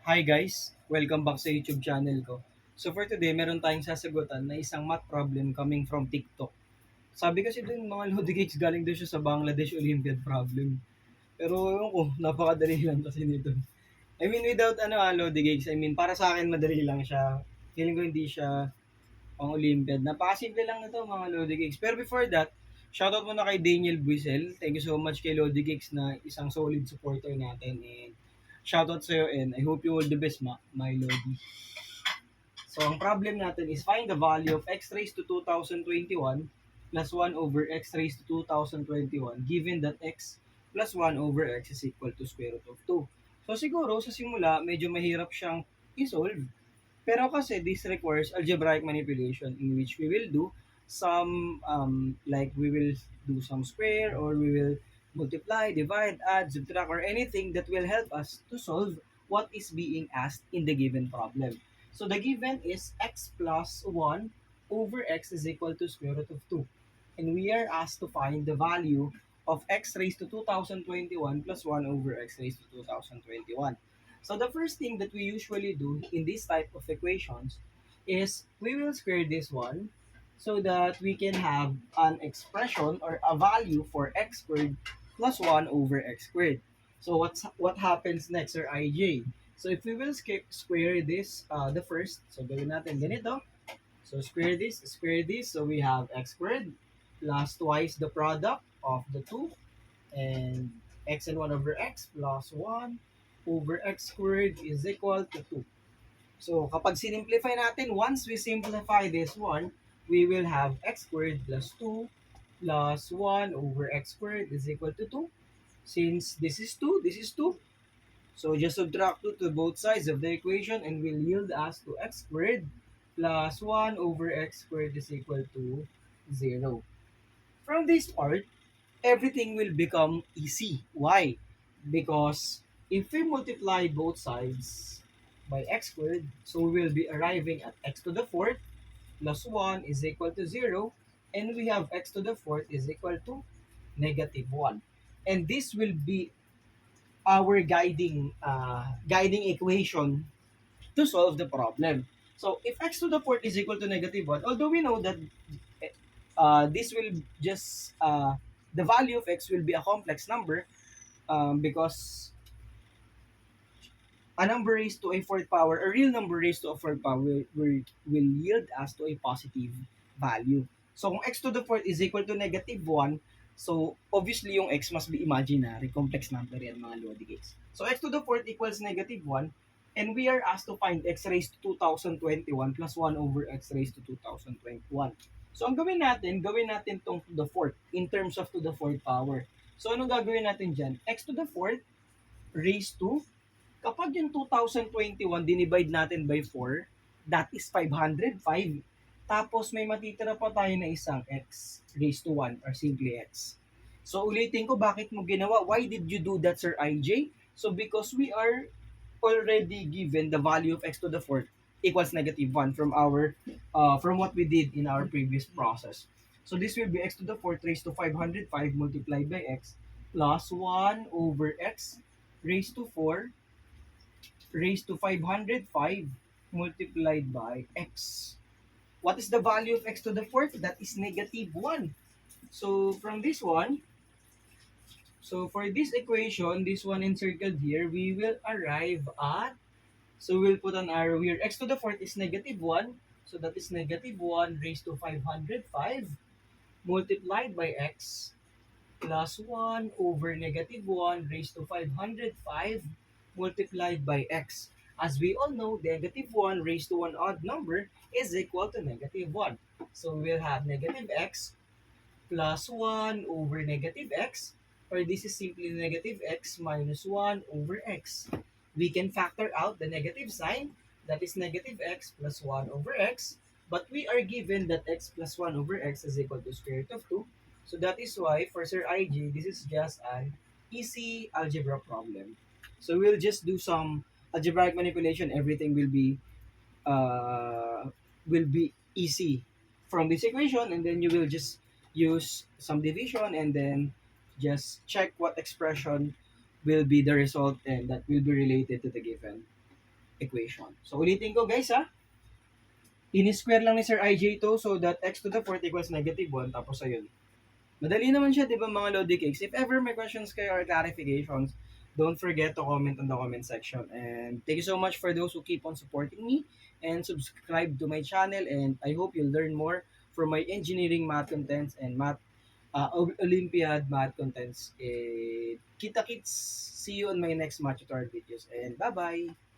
Hi guys! Welcome back sa YouTube channel ko. So for today, meron tayong sasagutan na isang math problem coming from TikTok. Sabi kasi dun mga Lodi Cakes galing doon siya sa Bangladesh Olympiad problem. Pero ewan ko, napakadali lang kasi nito. I mean without Lodi Cakes, I mean para sa akin madali lang siya. Feeling ko hindi siya pang Olympiad. Napakasimple lang nito mga Lodi Cakes. Pero before that, shoutout muna kay Daniel Buisel. Thank you so much kay Lodi Cakes na isang solid supporter natin. And shoutout sa'yo and I hope you all the best, my Lodi. So, ang problem natin is find the value of x raised to 2021 plus 1 over x raised to 2021 given that x plus 1 over x is equal to square root of 2. So, siguro sa simula, medyo mahirap siyang i-solve. Pero kasi this requires algebraic manipulation in which we will do some, like we will do some square or we will multiply, divide, add, subtract, or anything that will help us to solve what is being asked in the given problem. So the given is x plus 1 over x is equal to square root of 2. And we are asked to find the value of x raised to 2021 plus 1 over x raised to 2021. So the first thing that we usually do in this type of equations is we will square this one so that we can have an expression or a value for x squared plus 1 over x squared. So what happens next, or ij? So if we will square this, the first, so gawin natin ganito. So square this, so we have x squared plus twice the product of the two, and x and 1 over x plus 1 over x squared is equal to 2. So kapag sinimplify natin, once we simplify this one, we will have x squared plus 2 plus 1 over x squared is equal to 2. Since this is 2, this is 2. So just subtract 2 to both sides of the equation and will yield us to x squared plus 1 over x squared is equal to 0. From this part, everything will become easy. Why? Because if we multiply both sides by x squared, so we will be arriving at x to the fourth plus 1 is equal to 0, and we have x to the fourth is equal to negative 1. And this will be our guiding equation to solve the problem. So if x to the fourth is equal to negative 1, although we know that this will just, the value of x will be a complex number, because a number raised to a fourth power, a real number raised to a fourth power will yield us to a positive value. So kung x to the fourth is equal to negative 1, so obviously yung x must be imaginary, complex number yan mga Lodi guys. So x to the fourth equals negative 1, and we are asked to find x raised to 2021 plus 1 over x raised to 2021. So ang gawin natin tong to the fourth in terms of to the fourth power. So anong gagawin natin dyan? X to the fourth raised to, kapag yung 2021 dinivide natin by 4, that is 505. Tapos may matitira pa tayo na isang x raised to 1 or simply x. So ulitin ko, bakit mo ginawa? Why did you do that, Sir IJ? So because we are already given the value of x to the fourth equals negative 1 from our from what we did in our previous process. So this will be x to the fourth raised to 505 multiplied by x plus 1 over x raised to 4 raised to 505 multiplied by x. What is the value of x to the fourth? That is negative 1. So from this one, so for this equation, this one encircled here, we will arrive at, so we'll put an arrow here. X to the fourth is negative 1. So that is negative 1 raised to 505 multiplied by x plus 1 over negative 1 raised to 505 multiplied by x. As we all know, negative 1 raised to an odd number is equal to negative 1. So we'll have negative x plus 1 over negative x, or this is simply negative x minus 1 over x. We can factor out the negative sign, that is negative x plus 1 over x, but we are given that x plus 1 over x is equal to square root of 2. So that is why for Sir IG, this is just an easy algebra problem. So we'll just do some algebraic manipulation. Everything will be easy from this equation, and then you will just use some division and then just check what expression will be the result and that will be related to the given. equation. So ulitin ko guys ha, ini-square lang ni Sir IJ to, so that x to the fourth equals negative 1, tapos ayun. Madali naman siya, di ba mga Lodi Cakes? If ever may questions kayo or clarifications, don't forget to comment on the comment section. And thank you so much for those who keep on supporting me and subscribe to my channel. And I hope you'll learn more from my engineering math contents and Olympiad math contents. Kita kits, see you on my next math tutorial videos. And bye-bye!